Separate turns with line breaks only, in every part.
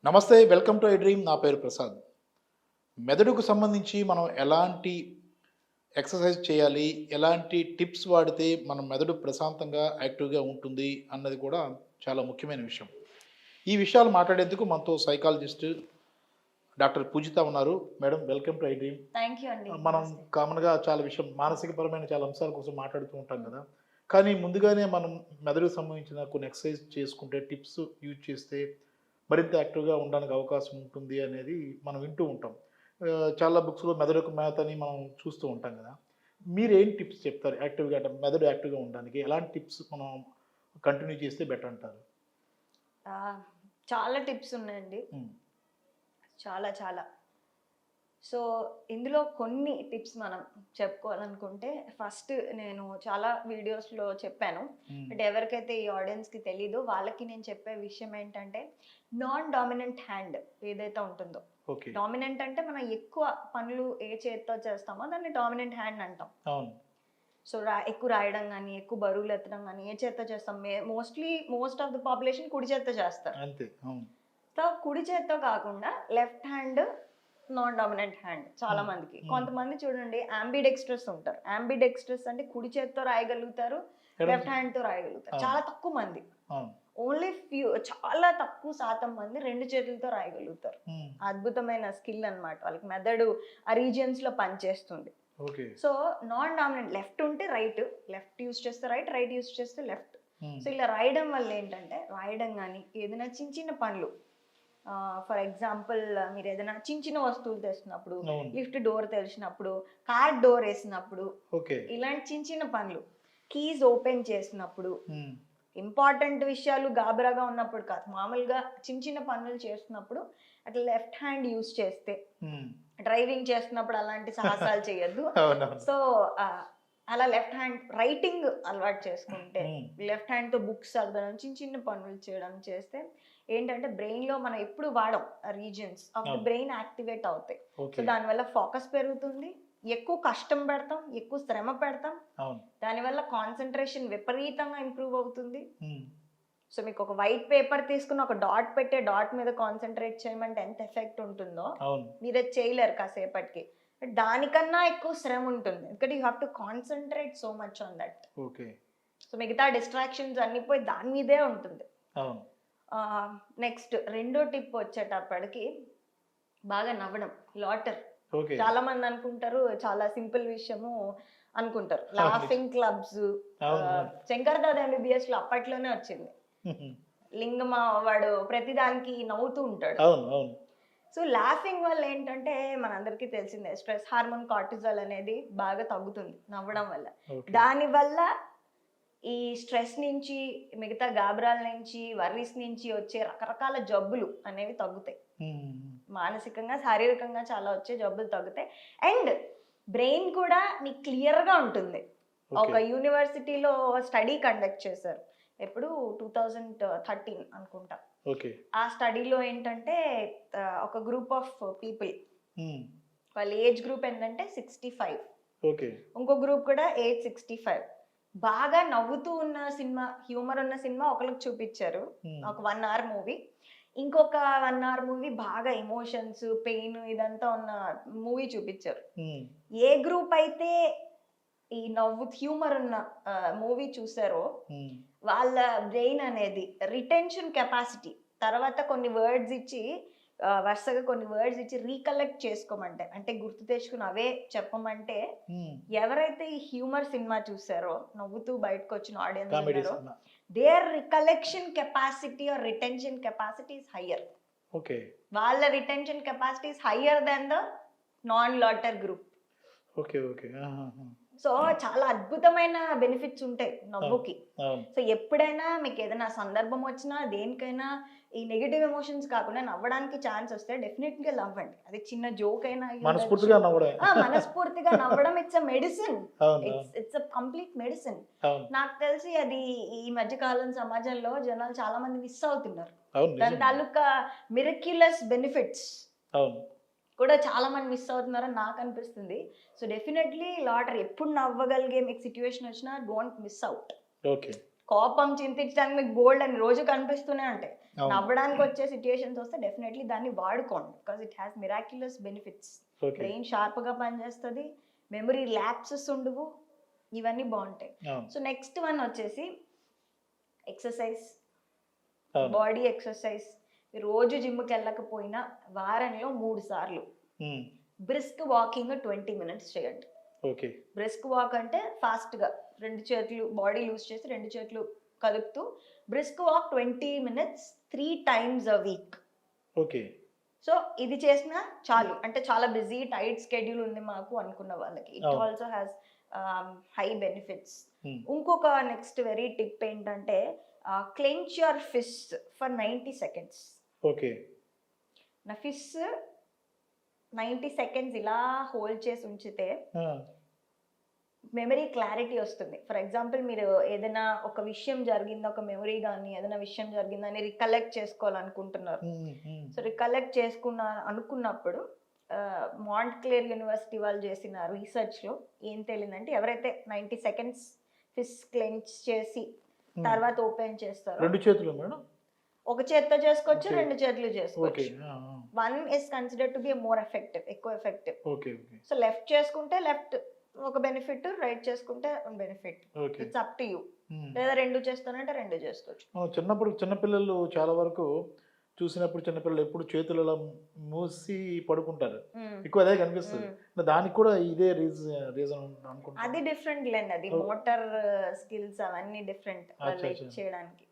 నమస్తే. Welcome to I dream. నా పేరు ప్రసాద్. మెదడుకు సంబంధించి మనం ఎలాంటి ఎక్సర్సైజ్ చేయాలి? ఎలాంటి టిప్స్ వాడితే మన మెదడు ప్రశాంతంగా, యాక్టివ్‌గా ఉంటుంది అన్నది కూడా చాలా ముఖ్యమైన విషయం. ఈ విషయాలు మాట్లాడేందుకు మనతో సైకాలజిస్ట్ డాక్టర్ పూజిత ఉన్నారు. Madam welcome to I dream.
Thank you అండి.
మనం
నమస్తే.
కామన్‌గా చాలా విషయం మానసికపరమైన చాలా అంశాల కోసం మాట్లాడుతూ ఉంటాం కదా! కానీ ముందుగానే మనం మెదడుకు సంబంధించిన కొన్ని ఎక్సర్సైజ్ చేసుకుంటే, టిప్స్ యూజ్ చేస్తే మరింత యాక్టివ్‌గా ఉండడానికి అవకాశం ఉంటుంది అనేది మనం వింటూ ఉంటాం. చాలా బుక్స్‌లో మెదడుకు మేత అని మనం చూస్తూ ఉంటాం కదా! మీరేం టిప్స్ చెప్తారు యాక్టివ్‌గా అంటే మెదడు యాక్టివ్‌గా ఉండడానికి? ఎలాంటి టిప్స్ మనం కంటిన్యూ చేస్తే బెటర్ అంటారు?
ఆహ్, చాలా టిప్స్ ఉన్నాయండి.
హ్మ్.
చాలా చాలా. సో, ఇందులో కొన్ని టిప్స్ మనం చెప్పుకోవాలనుకుంటే, ఫస్ట్ నేను చాలా వీడియోస్‌లో చెప్పాను.
హ్మ్.
బట్ ఎవరికైతే ఈ ఆడియన్స్‌కి తెలీదో వాళ్ళకి నేను చెప్పే విషయం ఏంటంటే, నాన్ డామినెంట్ హ్యాండ్ ఏదైతే ఉంటుందో,
ఓకే.
డామినెంట్ అంటే మనం ఎక్కువ పనులు ఏ చేత్తో చేస్తామో దాన్ని డామినెంట్ హ్యాండ్ అంటాం.
అవును.
సో, ఎక్కువ రాయడం గానీ, ఎక్కువ బరువులు ఎత్తడం గానీ, ఏ చేత్తో చేస్తాం? మోస్ట్ ఆఫ్ ద పాపులేషన్ కుడి చేత్తో చేస్తారు.
అంతే. అవును.
సో, కుడి చేత్తో కాకుండా left hand non dominant hand చాలా
హ్మ్.
మందికి.
హ్మ్.
కొంతమంది చూడండి యాంబిడెక్స్ట్రస్ ఉంటారు. యాంబిడెక్స్ట్రస్ అంటే కుడి చేత్తో రాయగలుగుతారు,
ఎడమ
లెఫ్ట్ హ్యాండ్‌తో రాయగలుగుతారు.
అవును.
చాలా తక్కువ మంది.
అవును.
ఓన్లీ చాలా తక్కువ శాతం మంది 2 చేతులతో రాయగలుగుతారు.
హ్మ్.
అద్భుతమైన స్కిల్ అన్నమాట. వాళ్ళకి మెదడు ఆ రీజియన్స్‌లో పనిచేస్తుంది.
Okay.
So, non dominant left ఉంటే రైట్, లెఫ్ట్ యూజ్ చేస్తే రైట్, రైట్ యూజ్ చేస్తే లెఫ్ట్.
హ్మ్.
సో, ఇలా రాయడం వల్ల ఏంటంటే, రాయడం గానీ, ఏదైనా చిన్న చిన్న పనులు ఫర్ ఎగ్జాంపుల్ మీరేదైనా చిన్న చిన్న వస్తువులు తెస్తున్నప్పుడు,
అవును.
లిఫ్ట్ డోర్ తెరిచినప్పుడు, కార్ డోర్ ఏసినప్పుడు,
ఓకే.
ఇలాంటి చిన్న చిన్న పనులు. కీస్ ఓపెన్ చేసినప్పుడు,
హ్మ్.
ఇంపార్టెంట్ విషయాలు గాబరాగా ఉన్నప్పుడు కాదు. మామూలుగా చిన్న చిన్న పనులు చేస్తున్నప్పుడు అట్లా లెఫ్ట్ హ్యాండ్ యూజ్ చేస్తే,
హ్మ్.
డ్రైవింగ్ చేస్తున్నప్పుడు అలాంటి సాహసాలు చేయొద్దు.
అవునవును.
సో, అలా లెఫ్ట్ హ్యాండ్ రైటింగ్ అలవాటు చేసుకుంటే,
హ్మ్.
లెఫ్ట్ హ్యాండ్‌తో బుక్స్ చదవడం, చిన్న చిన్న పనులు చేయడం చేస్తే ఏంటంటే బ్రెయిన్‌లో మనం ఎప్పుడు వాడం ఆ రీజియన్స్ ఆఫ్ ది
అవును.
బ్రెయిన్ యాక్టివేట్ అవుతాయి. So,
okay.
దానివల్ల ఫోకస్ పెరుగుతుంది. ఎక్కువ కష్టం పెడతాం, ఎక్కువ శ్రమ పెడతాం.
అవును.
దానివల్ల కాన్సంట్రేషన్ విపరీతంగా ఇంప్రూవ్ అవుతుంది.
హ్మ్.
సో, మీకొక వైట్ పేపర్ తీసుకొని ఒక డాట్ పెట్టే డాట్ మీద కాన్సంట్రేట్ చేయమంటే ఎంత ఎఫెక్ట్ ఉంటుందో,
అవును.
మీరది చేయలేరు కాసేపటికి. దానికన్నా ఎక్కువ శ్రమ ఉంటుంది. ఎందుకంటే you have to concentrate so much on that.
Okay.
So, మిగతా డిస్ట్రాక్షన్స్ అన్నీ పోయి దాని మీదే ఉంటుంది.
అవును.
నెక్స్ట్ రెండో టిప్ వచ్చేటప్పటికి బాగా నవ్వడం. లాటర్.
ఓకే.
చాలా మంది అనుకుంటారు చాలా సింపుల్ విషయము అనుకుంటారు.
అవును. నిజం.
లాఫింగ్ క్లబ్స్
అవును. అవును.
'శంకర్ దాదా ఎంబీబీఎస్‌లో' అప్పట్లోనే వచ్చింది.
హుహు.
లింగమ వాడు ప్రతిదానికి నవ్వుతూ ఉంటాడు.
అవును. అవును.
సో, లాఫింగ్ వల్ల ఏంటంటే మనందరికీ తెలిసిందే స్ట్రెస్ హార్మోన్ కార్టిజాల్ అనేది బాగా తగ్గుతుంది నవ్వడం వల్ల.
ఓకే.
దానివల్ల ఈ స్ట్రెస్ నుంచి, మిగతా గాబరాల నుంచి, వర్రీస్ నుంచి వచ్చే రకరకాల జబ్బులు అనేవి తగ్గుతాయి.
హ్మ్.
మానసికంగా, శారీరకంగా చాలా వచ్చే జబ్బులు తగ్గుతాయి. అండ్ బ్రెయిన్ కూడా నీకు క్లియర్‌గా ఉంటుంది.
ఓకే.
ఒక యూనివర్సిటీలో స్టడీ కండక్ట్ చేశారు. ఎప్పుడు 2013 అనుకుంటా.
ఓకే.
ఆ స్టడీలో ఏంటంటే ఒక గ్రూప్ ఆఫ్ పీపుల్
హ్మ్.
వాళ్ళ ఏజ్ గ్రూప్ ఏంటంటే 65.
ఓకే.
ఇంకో గ్రూప్ కూడా ఏజ్ 65. బాగా నవ్వుతూ ఉన్న సినిమా, హ్యూమర్ ఉన్న సినిమా ఒకళ్ళకి చూపిచ్చారు.
హ్మ్.
ఒక 1 అవర్ మూవీ. ఇంకొక 1 అవర్ మూవీ బాగా ఎమోషన్స్, పెయిన్ ఇదంతా ఉన్న మూవీ చూపిచ్చారు.
హ్మ్.
ఏ గ్రూప్ అయితే ఈ హ్యూమర్ ఉన్న మూవీ చూసారో
హ్మ్.
వాళ్ళ బ్రెయిన్ అనేది రిటెన్షన్ కెపాసిటీ తర్వాత కొన్ని వర్డ్స్ ఇచ్చి వరుసగా కొన్ని వర్డ్స్ ఇచ్చి రీకలెక్ట్ చేసుకోమంటే అంటే గుర్తు తెచ్చుకుని అవే చెప్పమంటే
హ్మ్.
ఎవరైతే ఈ హ్యూమర్ సినిమా చూసారో నవ్వుతూ బయటకు వచ్చిన ఆడియన్స్
కామెడీ
ఉన్నారో
సినిమా.
Their recollection capacity or retention capacity is higher.
Okay.
వాళ్ళ retention capacity is higher then the non laughter group.
Okay. Okay. ఆహాహా!
సో చాలా అద్భుతమైన బెనిఫిట్స్ ఉంటాయి
అవును.
నవ్వుకి.
అవును.
సో ఎప్పుడైనా మీకు ఏదైనా సందర్భం వచ్చినా దేనికైనా ఈ నెగెటివ్ ఎమోషన్స్ కాకుండా నవ్వడానికి ఛాన్స్ వస్తే డెఫినెట్‌గా నవ్వండి. అది చిన్న జోక్ అయినా అయ్యుండొచ్చు.
మనస్ఫూర్తిగా నవ్వడమే.
మనస్ఫూర్తిగా నవ్వడం ఇట్స్ ఎ మెడిసిన్.
అవును. అవును.
It's a complete medicine.
అవును.
నాకు తెలిసి అది ఈ మధ్య కాలం సమాజంలో జనాలు చాలా మంది మిస్ అవుతున్నారు.
అవును.
దాని
నిజం.
తాలూకా మిరక్యులస్ బెనిఫిట్స్
అవును.
కూడా చాలా మంది మిస్ అవుతున్నారని నాకు అనిపిస్తుంది. సో డెఫినెట్‌లీ లాటరీ ఎప్పుడు నవ్వగలిగే మీకు సిట్యుయేషన్ వచ్చినా డోంట్ మిస్ ఔట్.
ఓకే.
కోపం చింతించడానికి మీకు బోల్డ్ అని రోజు కనిపిస్తూనే ఉంటాయి.
అవును.
నవ్వడానికి వచ్చే సిచ్యుయేషన్స్ వస్తే డెఫినెట్లీ దాన్ని వాడుకోండి, because it has miraculous benefits.
Okay.
Brain షార్ప్గా పనిచేస్తుంది, మెమరీ ల్యాప్సెస్ ఉండవు, ఇవన్నీ బాగుంటాయి.
అవును.
సో నెక్స్ట్ వన్ వచ్చేసి ఎక్సర్సైజ్,
అవును.
Body exercise. రోజు జిమ్కి వెళ్ళకపోయినా వారంలో 3 సార్లు బ్రిస్క్ వాకింగ్ 20 minutes చేయండి.
ఓకే.
బ్రిస్క్ వాక్ అంటే ఫాస్ట్గా 2 చేతులు బాడీ లూజ్ చేసి 2 చేతులు కలుపుతూ brisk walk 20 minutes 3 times a week.
Okay.
So ఇది చేసినా చాలు, అంటే చాలా బిజీ టైట్ స్కెడ్యూల్ ఉంది మాకు అనుకున్న వాళ్ళకి ఇట్
అవును.
Also has high benefits.
Hmm.
ఇంకొక నెక్స్ట్ వెరీ టిప్ ఏంటంటే clench your fist for 90 seconds.
Okay.
నా ఫిస్ట్ 90 seconds ఇలా హోల్డ్ చేసి ఉంచితే మెమరీ క్లారిటీ వస్తుంది. ఫర్ ఎగ్జాంపుల్ మీరు ఏదైనా ఒక విషయం జరిగింది, ఒక మెమరీ కానీ ఏదైనా విషయం జరిగిందని రికలెక్ట్ చేసుకోవాలనుకుంటున్నారు. సో రికలెక్ట్ అనుకున్నప్పుడు మాంట్క్లేర్ యూనివర్సిటీ వాళ్ళు చేసిన రీసెర్చ్లో ఏం తెలియదంటే ఎవరైతే 90 seconds ఫిస్ట్ క్లెంచ్ చేసి తర్వాత ఓపెన్ చేస్తారో,
2 చేతులు మేడం?
ఒక చేత్తో చేసుకోవచ్చు,
Okay.
2 చేతులు
ఓకే.
చేసుకోవచ్చు. One is considered to be more effective, ఎక్కువ effective.
Okay. Okay.
So left చేసుకుంటే లెఫ్ట్ ఒక బెనిఫిట్, రైట్ చేసుకుంటే benefit.
Okay.
It's up to you. లేదా 2 చేస్తానంటే 2 చేసుకోవచ్చు.
చిన్నప్పుడు చిన్నపిల్లలు చాలా వరకు చూసినప్పుడు చిన్నపిల్లలు ఎప్పుడు చేతులు అలా మూసి పడుకుంటారు, ఎక్కువ అదే కనిపిస్తుంది. దానికి కూడా ఇదే రీజన్ అనుకుంటా.
అది డిఫరెంట్ లేండి, అది మోటార్ స్కిల్స్ అవన్నీ డిఫరెంట్ వాళ్ళు
అచ్చా.
చేయడానికి.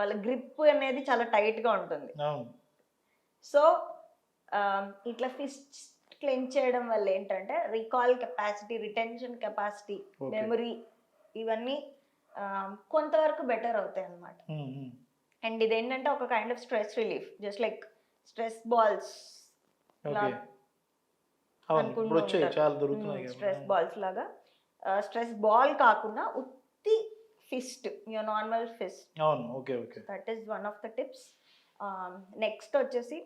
వాళ్ళ గ్రిప్ అనేది చాలా టైట్ గా ఉంటుంది.
అవును.
సో ఇట్లా ఫిస్ట్ క్లెంచ్ చేయడం వల్ల ఏంటంటే recall capacity, retention capacity,
Okay.
Memory ఇవన్నీ కొంతవరకు బెటర్ అవుతాయి అన్నమాట. అండ్ ఇది ఏంటంటే ఒక kind of stress relief, just like stress balls
okay. అవును, ఇప్పుడు వచ్చాయి చాలా దొరుకుతున్నాయి కదా.
స్ట్రెస్ బాల్స్ లాగా. స్ట్రెస్ బాల్ కాకుండా ఉత్తి ఫిస్ట్, యువర్ నార్మల్ ఫిస్ట్.
అవును. Okay. Okay.
That is one of the tips. Next వచ్చేసి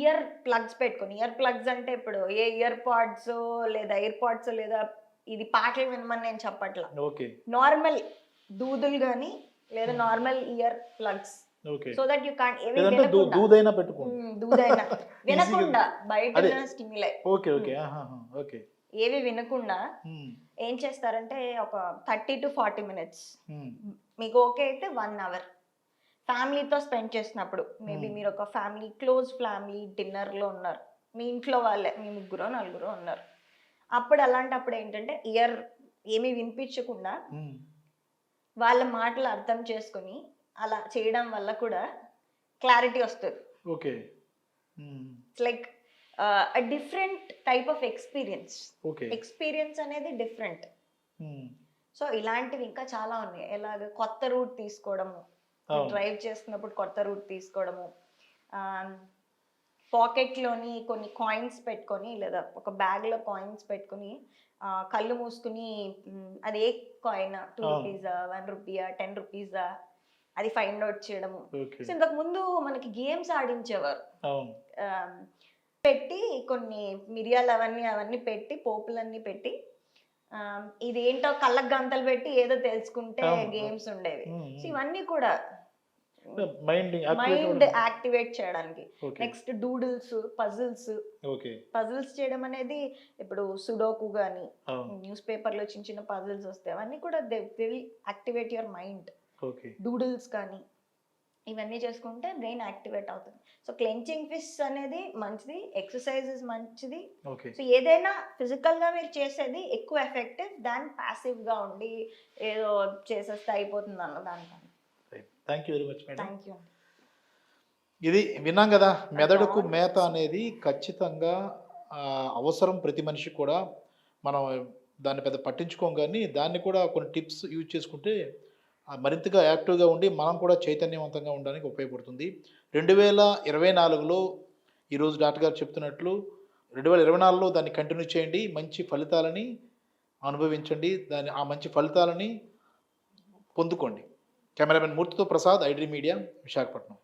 ఇయర్ ప్లగ్స్ పెట్టుకొని, ఇయర్ ప్లగ్స్ అంటే ఇప్పుడు ఏ ఇయర్ పాడ్స్ లేదా ఇయర్ పాడ్స్ లేదా ఇది పాటలు వినమని నేను చెప్పట్లా,
ఓకే.
నార్మల్ దూదులు కానీ లేదా normal ear plugs.
Okay.
So that you can't ఏవి
లేదంటే
వినకుండా,
దూదైనా పెట్టుకోండి.
దూదైనా వినకుండా బయట
అదే.
Stimuli
okay. ఓకే. ఓకే.
ఏవి వినకుండా ఏం చేస్తారంటే ఒక 30 to 40 minutes మీకు ఓకే అయితే 1 hour ఫ్యామిలీతో స్పెండ్ చేసినప్పుడు, మేబీ మీరు ఒక ఫ్యామిలీ క్లోజ్ ఫ్యామిలీ డిన్నర్లో ఉన్నారు, మీ ఇంట్లో వాళ్ళే మీ 3 4 ఉన్నారు, అప్పుడు అలాంటప్పుడు ఏంటంటే ఇయర్ ఏమీ వినిపించకుండా వాళ్ళ మాటలు అర్థం చేసుకొని అలా చేయడం వల్ల కూడా క్లారిటీ వస్తుంది.
Okay.
It's like a different type of experience.
Okay.
Experience అనేది డిఫరెంట్. సో ఇలాంటివి ఇంకా చాలా ఉన్నాయి. ఎలాగ కొత్త రూట్ తీసుకోవడము, డ్రైవ్ చేస్తున్నప్పుడు కొత్త రూట్ తీసుకోవడము, పాకెట్లోని కొన్ని కాయిన్స్ పెట్టుకొని లేదా ఒక బ్యాగ్లో కాయిన్స్ పెట్టుకొని కళ్ళు మూసుకుని అది ఏ కాయిన్, 2 rupees, 1 rupee, 10 rupees అది ఫైండ్ అవుట్ చేయడము. సో ఇంతకు ముందు మనకి గేమ్స్ ఆడించేవారు, పెట్టి కొన్ని మిరియాలు అవన్నీ పెట్టి పోపులన్నీ పెట్టి ఇది ఏంటో కళ్ళకు గంతలు పెట్టి ఏదో తెలుసుకుంటే గేమ్స్ ఉండేవి. సో ఇవన్నీ కూడా మైండ్ యాక్టివేట్ చేయడానికి. నెక్స్ట్ డూడిల్స్, పజిల్స్ చేయడం అనేది ఇప్పుడు సుడోకు కానీ న్యూస్ పేపర్లో చిన్న చిన్న పజిల్స్ వస్తాయి, అవన్నీ కూడా they will activate your mind. Doodles కానీ ఇవన్నీ చేసుకుంటే బ్రెయిన్ యాక్టివేట్ అవుతుంది. సో క్లెంచింగ్ ఫిస్ట్ అనేది మంచిది, ఎక్సర్సైజెస్ మంచిది. సో ఏదైనా ఫిజికల్ గా మీరు చేసేది ఎక్కువ ఎఫెక్టివ్ దాన్ పాసివ్ గా ఉండి ఏదో చేసేస్తే అయిపోతుంది అన్న దానికన్నా.
Thank you very much madam.
Thank you.
ఇది విన్నాం కదా, మెదడుకు మేత అనేది ఖచ్చితంగా అవసరం ప్రతి మనిషికి కూడా. మనం దాన్ని పెద్ద పట్టించుకోం, కానీ దాన్ని కూడా కొన్ని టిప్స్ యూజ్ చేసుకుంటే మరింతగా యాక్టివ్గా ఉండి మనం కూడా చైతన్యవంతంగా ఉండడానికి ఉపయోగపడుతుంది. 2024లో ఈరోజు డాక్టర్ గారు చెప్తున్నట్లు 2024లో దాన్ని కంటిన్యూ చేయండి, మంచి ఫలితాలని అనుభవించండి, ఆ మంచి ఫలితాలని పొందుకోండి. కెమెరామెన్ మూర్తితో ప్రసాద్, ఐడ్రీ మీడియా, విశాఖపట్నం.